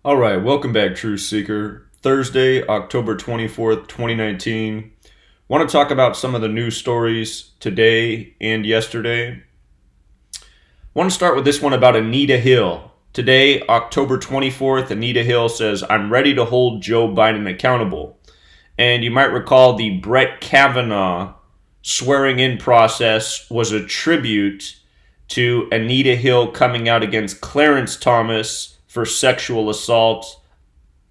All right, welcome back, Truth Seeker. Thursday, October 24th, 2019. Want to talk about some of the news stories today and yesterday. Want to start with this one about Anita Hill. Today, October 24th, Anita Hill says, "I'm ready to hold Joe Biden accountable." And you might recall the Brett Kavanaugh swearing in process was a tribute to Anita Hill coming out against Clarence Thomas for sexual assault,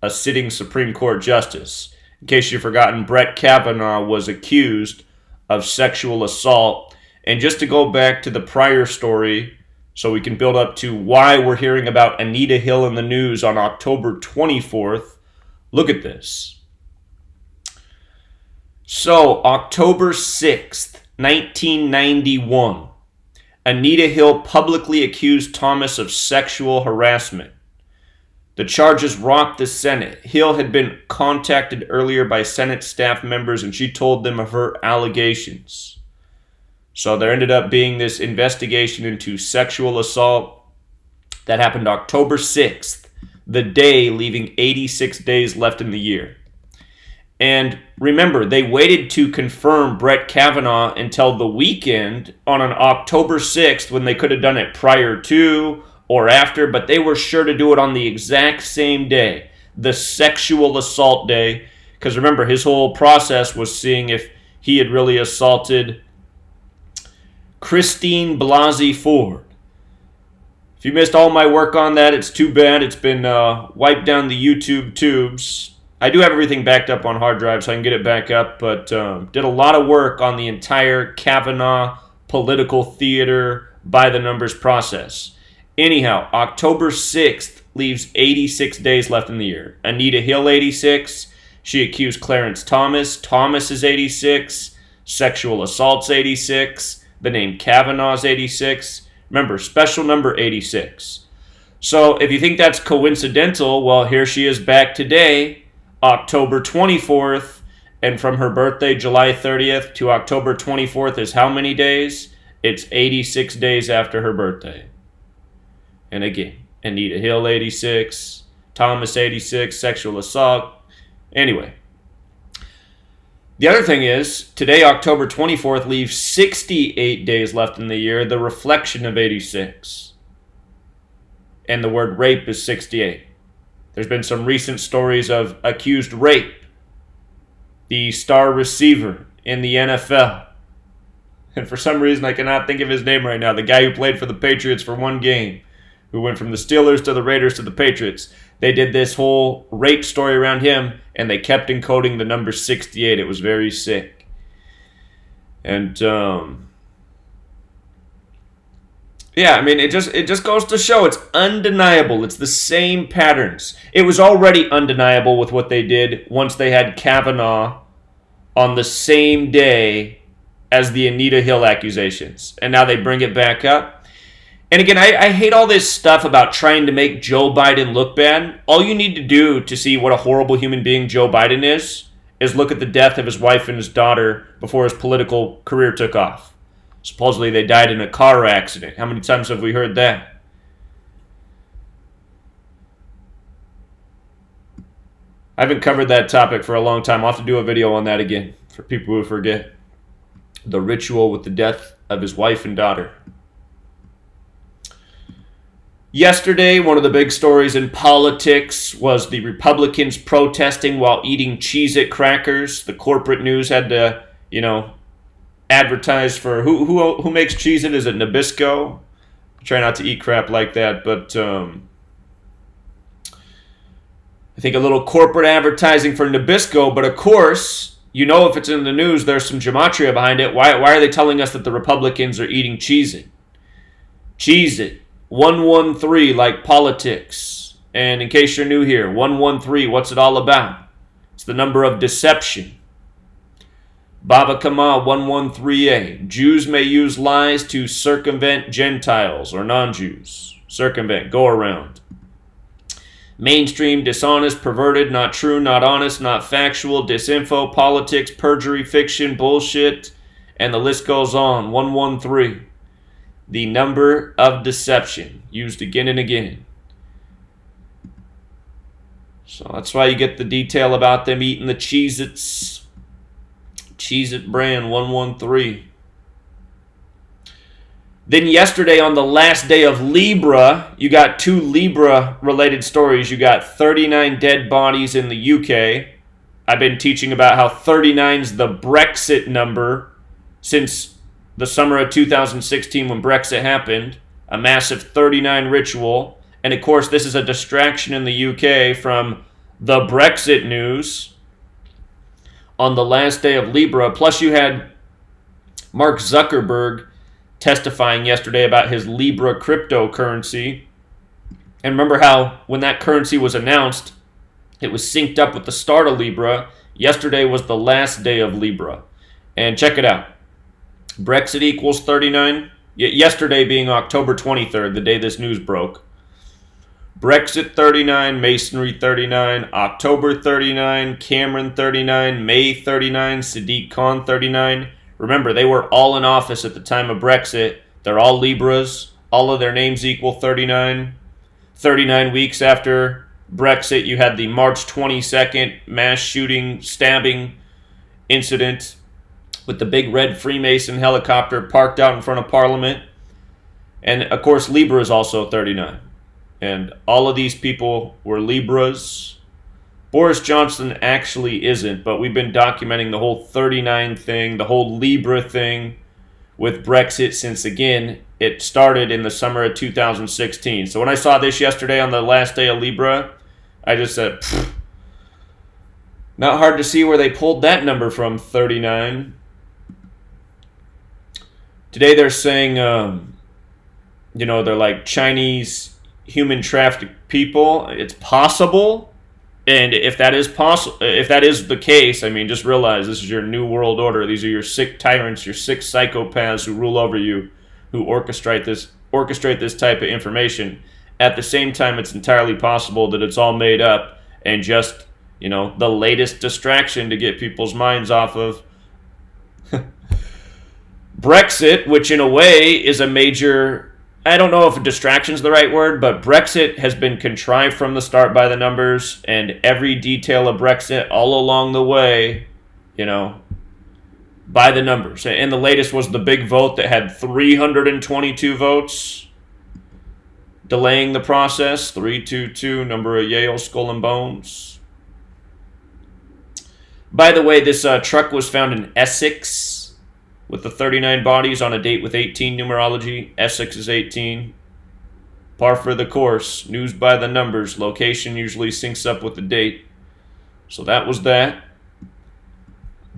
a sitting Supreme Court justice. In case you've forgotten, Brett Kavanaugh was accused of sexual assault. And just to go back to the prior story, so we can build up to why we're hearing about Anita Hill in the news on October 24th, look at this. So, October 6th, 1991, Anita Hill publicly accused Thomas of sexual harassment. The charges rocked the Senate. Hill had been contacted earlier by Senate staff members and she told them of her allegations. So there ended up being this investigation into sexual assault that happened October 6th, the day leaving 86 days left in the year. And remember, they waited to confirm Brett Kavanaugh until the weekend on an October 6th when they could have done it prior to or after, but they were sure to do it on the exact same day, the sexual assault day, because remember, his whole process was seeing if he had really assaulted Christine Blasey Ford. If you missed all my work on that, it's too bad. It's been wiped down the YouTube tubes. I do have everything backed up on hard drive, so I can get it back up, but did a lot of work on the entire Kavanaugh political theater by the numbers process. Anyhow, October 6th leaves 86 days left in the year. Anita Hill, 86. She accused Clarence Thomas. Thomas is 86. Sexual assault's 86. The name Kavanaugh's 86. Remember, special number 86. So if you think that's coincidental, well, here she is back today, October 24th. And from her birthday, July 30th, to October 24th is how many days? It's 86 days after her birthday. And again, Anita Hill, 86, Thomas, 86, sexual assault. Anyway, the other thing is, today, October 24th, leaves 68 days left in the year, the reflection of 86. And the word rape is 68. There's been some recent stories of accused rape. The star receiver in the NFL. And for some reason, I cannot think of his name right now. The guy who played for the Patriots for one game, who went from the Steelers to the Raiders to the Patriots. They did this whole rape story around him, and they kept encoding the number 68. It was very sick. And, yeah, I mean, it just goes to show it's undeniable. It's the same patterns. It was already undeniable with what they did once they had Kavanaugh on the same day as the Anita Hill accusations. And now they bring it back up. And again, I hate all this stuff about trying to make Joe Biden look bad. All you need to do to see what a horrible human being Joe Biden is look at the death of his wife and his daughter before his political career took off. Supposedly they died in a car accident. How many times have we heard that? I haven't covered that topic for a long time. I'll have to do a video on that again for people who forget. The ritual with the death of his wife and daughter. Yesterday, one of the big stories in politics was the Republicans protesting while eating Cheez-It crackers. The corporate news had to, advertise for who makes Cheez-It? Is it Nabisco? I try not to eat crap like that, but I think a little corporate advertising for Nabisco. But of course, if it's in the news, there's some gematria behind it. Why are they telling us that the Republicans are eating Cheez-It? Cheez-It. 113, like politics. And in case you're new here, 113, what's it all about? It's the number of deception. Baba Kama 113a. Jews may use lies to circumvent Gentiles or non-Jews. Circumvent, go around. Mainstream, dishonest, perverted, not true, not honest, not factual, disinfo, politics, perjury, fiction, bullshit, and the list goes on. 113. The number of deception, used again and again. So that's why you get the detail about them eating the Cheez-Its. Cheez-It brand 113. Then yesterday, on the last day of Libra, you got two Libra-related stories. You got 39 dead bodies in the UK. I've been teaching about how 39 is the Brexit number since the summer of 2016 when Brexit happened. A massive 39 ritual. And of course, this is a distraction in the UK from the Brexit news on the last day of Libra. Plus, you had Mark Zuckerberg testifying yesterday about his Libra cryptocurrency. And remember how when that currency was announced, it was synced up with the start of Libra. Yesterday was the last day of Libra. And check it out. Brexit equals 39. Yesterday being October 23rd, the day this news broke. Brexit 39, Masonry 39, October 39, Cameron 39, May 39, Sadiq Khan 39. Remember, they were all in office at the time of Brexit. They're all Libras. All of their names equal 39. 39 weeks after Brexit, you had the March 22nd mass shooting, stabbing incident with the big red Freemason helicopter parked out in front of Parliament. And, of course, Libra is also 39. And all of these people were Libras. Boris Johnson actually isn't, but we've been documenting the whole 39 thing, the whole Libra thing with Brexit since, again, it started in the summer of 2016. So when I saw this yesterday on the last day of Libra, I just said, not hard to see where they pulled that number from, 39. Today they're saying, they're like Chinese human trafficked people. It's possible. And if that is the case, I mean, just realize this is your new world order. These are your sick tyrants, your sick psychopaths who rule over you, who orchestrate this type of information. At the same time, it's entirely possible that it's all made up and just, the latest distraction to get people's minds off of Brexit, which in a way is a major, I don't know if distraction is the right word, but Brexit has been contrived from the start by the numbers, and every detail of Brexit all along the way, by the numbers. And the latest was the big vote that had 322 votes, delaying the process. 322, number of Yale skull and bones. By the way, this truck was found in Essex, with the 39 bodies on a date with 18 numerology. Essex is 18. Par for the course. News by the numbers. Location usually syncs up with the date. So that was that.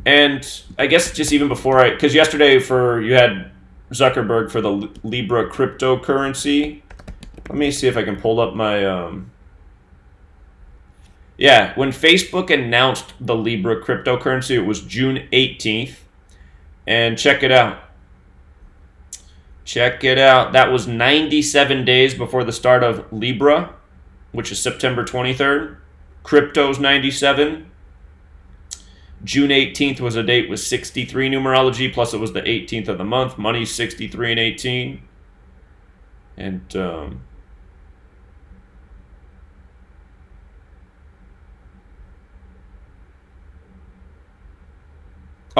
And I guess just even before because yesterday you had Zuckerberg for the Libra cryptocurrency. Let me see if I can pull up my... when Facebook announced the Libra cryptocurrency, it was June 18th. And check it out. That was 97 days before the start of Libra, which is September 23rd. Crypto's 97. June 18th was a date with 63 numerology, plus it was the 18th of the month. Money's 63 and 18. And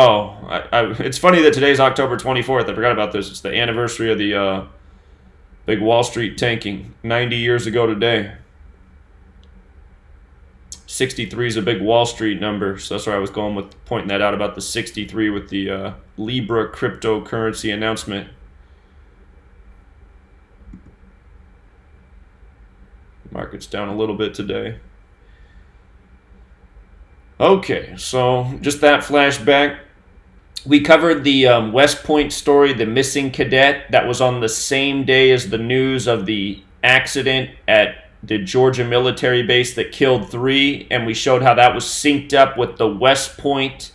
it's funny that today's October 24th. I forgot about this. It's the anniversary of the big Wall Street tanking. 90 years ago today. 63 is a big Wall Street number, so that's where I was going with pointing that out about the 63 with the Libra cryptocurrency announcement. Market's down a little bit today. Okay, so just that flashback. We covered the West Point story, the missing cadet. That was on the same day as the news of the accident at the Georgia military base that killed 3, and we showed how that was synced up with the West Point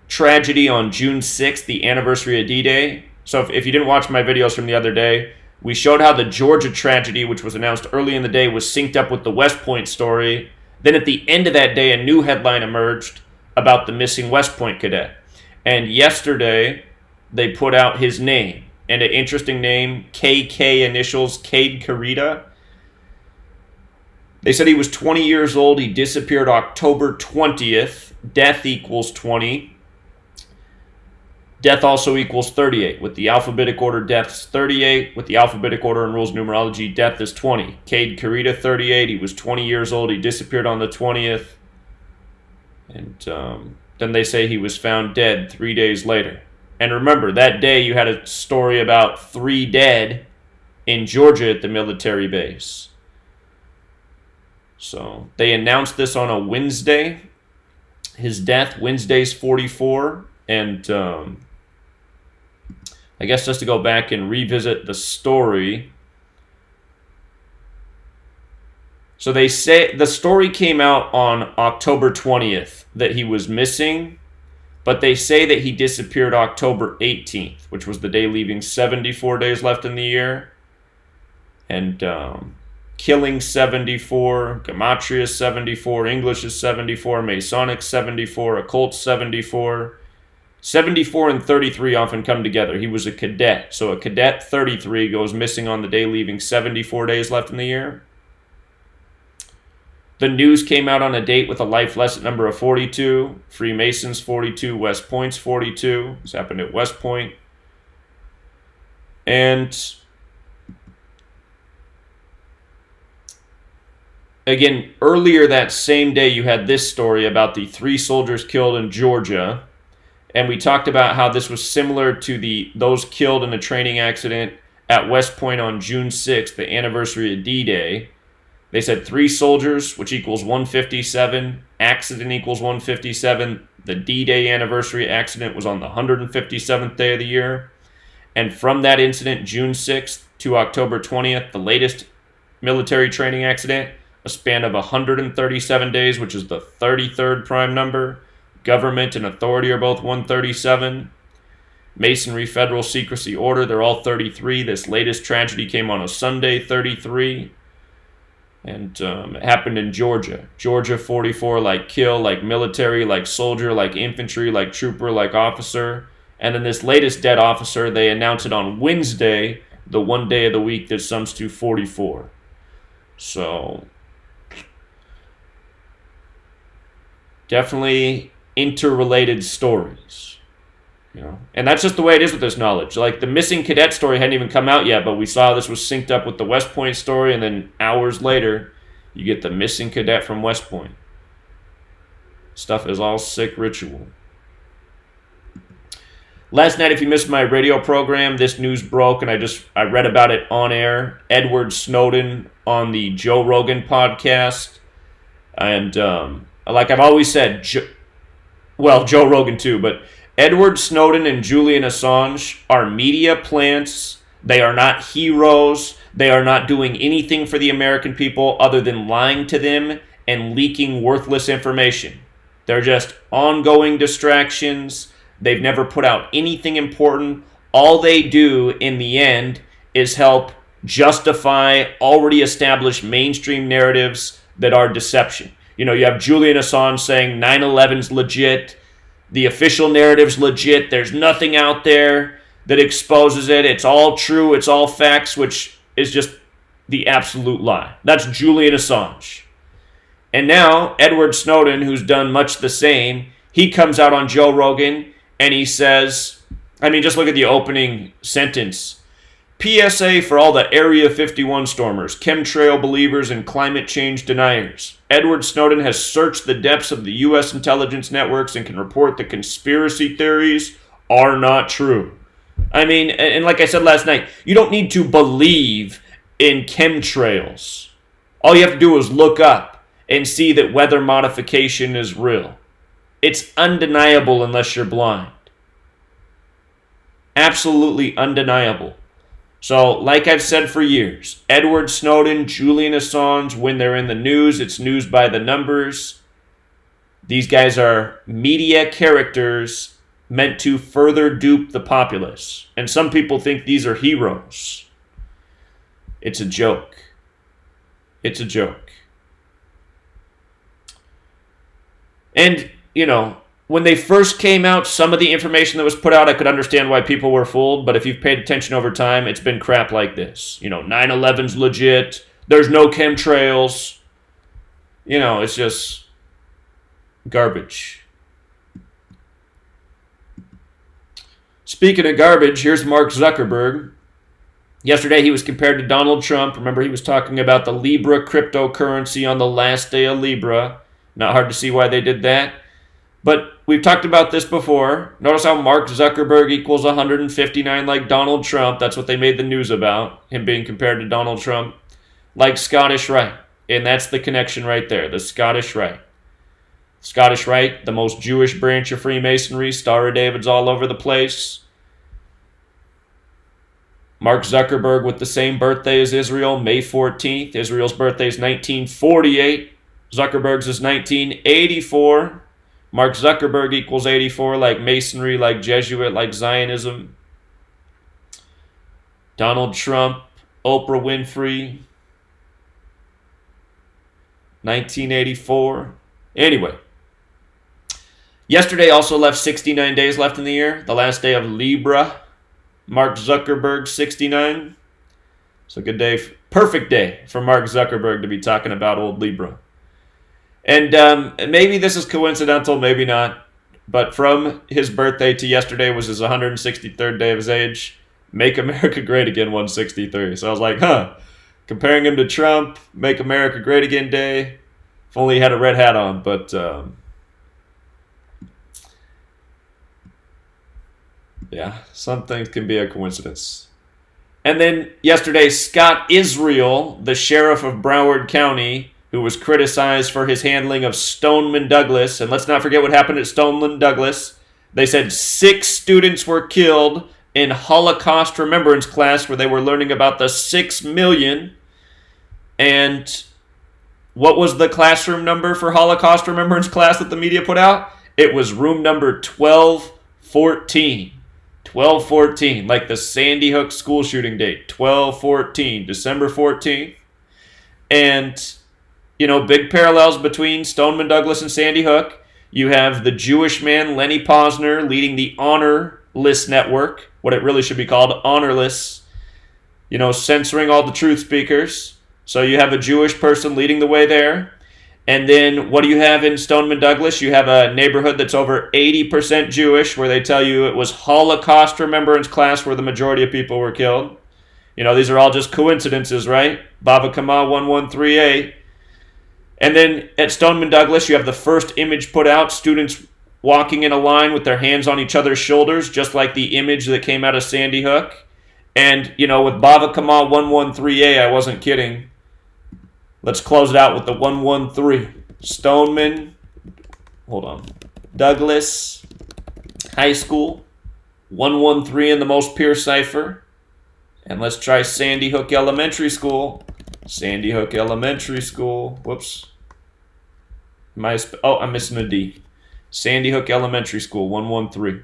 tragedy on June 6th, the anniversary of D-Day. So if you didn't watch my videos from the other day, we showed how the Georgia tragedy, which was announced early in the day, was synced up with the West Point story. Then at the end of that day, a new headline emerged about the missing West Point cadet. And yesterday, they put out his name. And an interesting name, KK initials, Cade Carita. They said he was 20 years old. He disappeared October 20th. Death equals 20. Death also equals 38. With the alphabetic order, death's 38. With the alphabetic order and rules numerology, death is 20. Cade Carita, 38. He was 20 years old. He disappeared on the 20th. And then they say he was found dead 3 days later. And remember, that day you had a story about 3 dead in Georgia at the military base. So they announced this on a Wednesday. His death, Wednesday's 44. And I guess just to go back and revisit the story. So they say the story came out on October 20th that he was missing, but they say that he disappeared October 18th, which was the day leaving 74 days left in the year. And killing 74, Gematria is 74, English is 74, Masonic 74, occult 74. 74 and 33 often come together. He was a cadet. So a cadet 33 goes missing on the day leaving 74 days left in the year. The news came out on a date with a life lesson number of 42. Freemasons 42, West Point's 42. This happened at West Point. And again, earlier that same day you had this story about the 3 soldiers killed in Georgia. And we talked about how this was similar to those killed in a training accident at West Point on June 6th, the anniversary of D-Day. They said 3 soldiers, which equals 157. Accident equals 157. The D-Day anniversary accident was on the 157th day of the year. And from that incident, June 6th to October 20th, the latest military training accident, a span of 137 days, which is the 33rd prime number. Government and authority are both 137. Masonry, federal secrecy order, they're all 33. This latest tragedy came on a Sunday, 33. And it happened in Georgia. Georgia, 44, like kill, like military, like soldier, like infantry, like trooper, like officer. And then this latest dead officer, they announced it on Wednesday, the one day of the week that sums to 44. So, definitely interrelated stories, you know, and that's just the way it is with this knowledge. Like the missing cadet story hadn't even come out yet, but we saw this was synced up with the West Point story, and then hours later, you get the missing cadet from West Point. Stuff is all sick ritual. Last night, if you missed my radio program, this news broke, and I read about it on air. Edward Snowden on the Joe Rogan podcast, and like I've always said, Joe Rogan too, but Edward Snowden and Julian Assange are media plants. They are not heroes. They are not doing anything for the American people other than lying to them and leaking worthless information. They're just ongoing distractions. They've never put out anything important. All they do in the end is help justify already established mainstream narratives that are deception. You know, you have Julian Assange saying 9/11's legit. The official narrative's legit. There's nothing out there that exposes it. It's all true. It's all facts, which is just the absolute lie. That's Julian Assange. And now, Edward Snowden, who's done much the same, he comes out on Joe Rogan and he says, I mean, just look at the opening sentence. PSA for all the Area 51 stormers, chemtrail believers, and climate change deniers. Edward Snowden has searched the depths of the U.S. intelligence networks and can report that conspiracy theories are not true. I mean, and like I said last night, you don't need to believe in chemtrails. All you have to do is look up and see that weather modification is real. It's undeniable unless you're blind. Absolutely undeniable. So, like I've said for years, Edward Snowden, Julian Assange, when they're in the news, it's news by the numbers. These guys are media characters meant to further dupe the populace. And some people think these are heroes. It's a joke. It's a joke. And, you know, when they first came out, some of the information that was put out, I could understand why people were fooled. But if you've paid attention over time, it's been crap like this. You know, 9/11's legit. There's no chemtrails. It's just garbage. Speaking of garbage, here's Mark Zuckerberg. Yesterday he was compared to Donald Trump. Remember, he was talking about the Libra cryptocurrency on the last day of Libra. Not hard to see why they did that. But we've talked about this before. Notice how Mark Zuckerberg equals 159 like Donald Trump. That's what they made the news about, him being compared to Donald Trump. Like Scottish Rite. And that's the connection right there, the Scottish Rite. Scottish Rite, the most Jewish branch of Freemasonry. Star of David's all over the place. Mark Zuckerberg with the same birthday as Israel, May 14th. Israel's birthday is 1948. Zuckerberg's is 1984. Mark Zuckerberg equals 84, like Masonry, like Jesuit, like Zionism. Donald Trump, Oprah Winfrey, 1984. Anyway, yesterday also left 69 days left in the year, the last day of Libra. Mark Zuckerberg, 69. So good day, perfect day for Mark Zuckerberg to be talking about old Libra. And maybe this is coincidental, maybe not. But from his birthday to yesterday was his 163rd day of his age. Make America Great Again, 163. So I was like, comparing him to Trump, Make America Great Again Day. If only he had a red hat on. But yeah, some things can be a coincidence. And then yesterday, Scott Israel, the sheriff of Broward County, who was criticized for his handling of Stoneman Douglas. And let's not forget what happened at Stoneman Douglas. They said 6 students were killed in Holocaust remembrance class where they were learning about the 6 million. And what was the classroom number for Holocaust remembrance class that the media put out? It was room number 1214. 1214, like the Sandy Hook school shooting date. 1214, December 14th. And big parallels between Stoneman Douglas and Sandy Hook. You have the Jewish man, Lenny Posner, leading the Honor List Network, what it really should be called, Honorless, censoring all the truth speakers. So you have a Jewish person leading the way there. And then what do you have in Stoneman Douglas? You have a neighborhood that's over 80% Jewish, where they tell you it was Holocaust remembrance class where the majority of people were killed. These are all just coincidences, right? Bava Kama 1138. And then at Stoneman Douglas, you have the first image put out, students walking in a line with their hands on each other's shoulders, just like the image that came out of Sandy Hook. And, with Bava Kama 113A, I wasn't kidding. Let's close it out with the 113. Stoneman, Douglas High School, 113 in the most pure cipher. And let's try Sandy Hook Elementary School. Sandy Hook Elementary School. Whoops. I'm missing a D. Sandy Hook Elementary School, 113.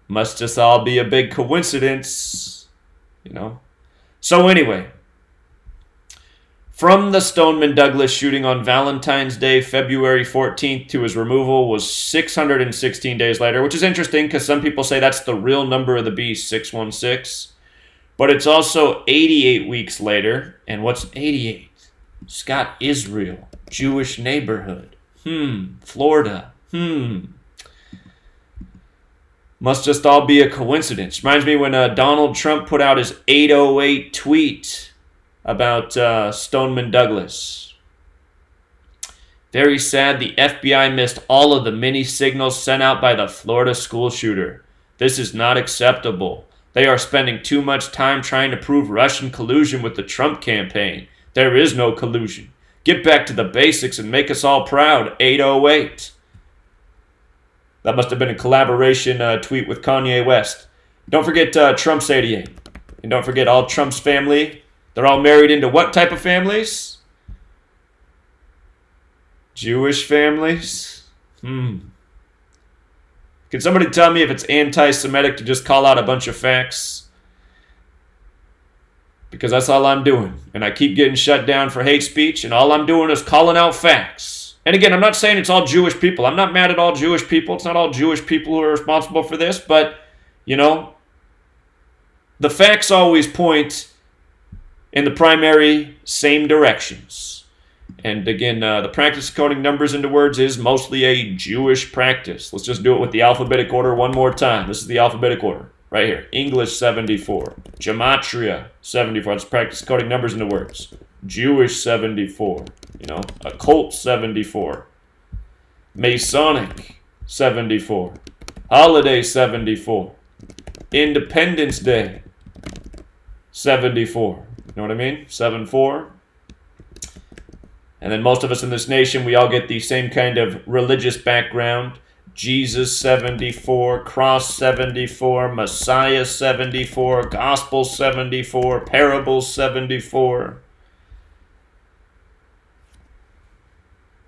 Must just all be a big coincidence, So anyway, from the Stoneman Douglas shooting on Valentine's Day, February 14th, to his removal was 616 days later, which is interesting because some people say that's the real number of the beast, 616. But it's also 88 weeks later. And what's 88? Scott Israel, Jewish neighborhood. Florida. Must just all be a coincidence. Reminds me when Donald Trump put out his 808 tweet about Stoneman Douglas. Very sad, the FBI missed all of the many signals sent out by the Florida school shooter. This is not acceptable. They are spending too much time trying to prove Russian collusion with the Trump campaign. There is no collusion. Get back to the basics and make us all proud. 808. That must have been a collaboration tweet with Kanye West. Don't forget Trump's 88. And don't forget all Trump's family. They're all married into what type of families? Jewish families? Can somebody tell me if it's anti-Semitic to just call out a bunch of facts? Because that's all I'm doing. And I keep getting shut down for hate speech, and all I'm doing is calling out facts. And again, I'm not saying it's all Jewish people. I'm not mad at all Jewish people. It's not all Jewish people who are responsible for this. But, the facts always point In the primary, same directions. And again, the practice of coding numbers into words is mostly a Jewish practice. Let's just do it with the alphabetic order one more time. This is the alphabetic order right here. English, 74. Gematria, 74. Let's practice coding numbers into words. Jewish, 74. Occult, 74. Masonic, 74. Holiday, 74. Independence Day, 74. You know what I mean? 7-4. And then most of us in this nation, we all get the same kind of religious background. Jesus, 74. Cross, 74. Messiah, 74. Gospel, 74. Parables, 74.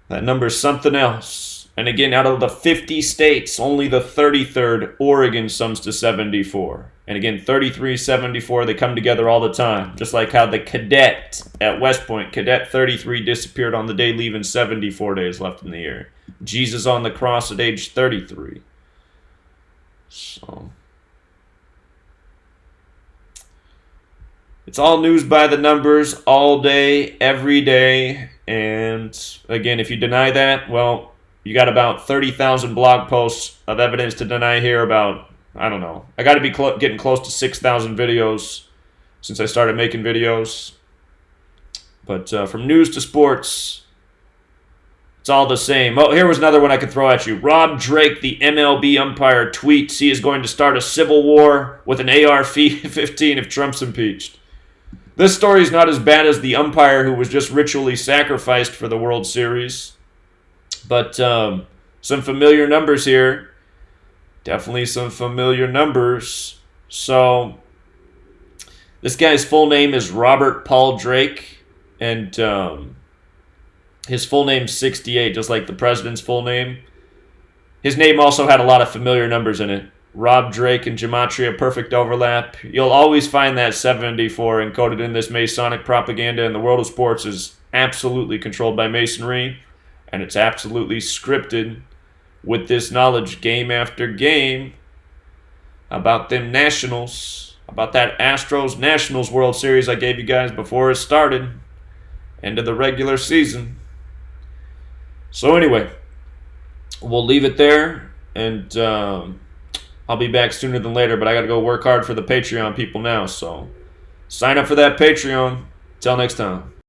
That number's something else. And again, out of the 50 states, only the 33rd, Oregon, sums to 74. And again, 33, 74, they come together all the time. Just like how the Cadet at West Point, Cadet 33 disappeared on the day, leaving 74 days left in the year. Jesus on the cross at age 33. So it's all news by the numbers all day, every day. And again, if you deny that, well, you got about 30,000 blog posts of evidence to deny here about, I don't know. I got to be getting close to 6,000 videos since I started making videos. But from news to sports, it's all the same. Oh, here was another one I could throw at you. Rob Drake, the MLB umpire, tweets he is going to start a civil war with an AR-15 if Trump's impeached. This story is not as bad as the umpire who was just ritually sacrificed for the World Series. But some familiar numbers here. Definitely some familiar numbers. So, this guy's full name is Robert Paul Drake. And his full name's 68, just like the president's full name. His name also had a lot of familiar numbers in it. Rob Drake and Gematria, perfect overlap. You'll always find that 74 encoded in this Masonic propaganda, and the world of sports is absolutely controlled by Masonry. And it's absolutely scripted with this knowledge game after game about them Nationals, about that Astros Nationals World Series I gave you guys before it started, end of the regular season. So anyway, we'll leave it there, and I'll be back sooner than later, but I got to go work hard for the Patreon people now, so sign up for that Patreon. Till next time.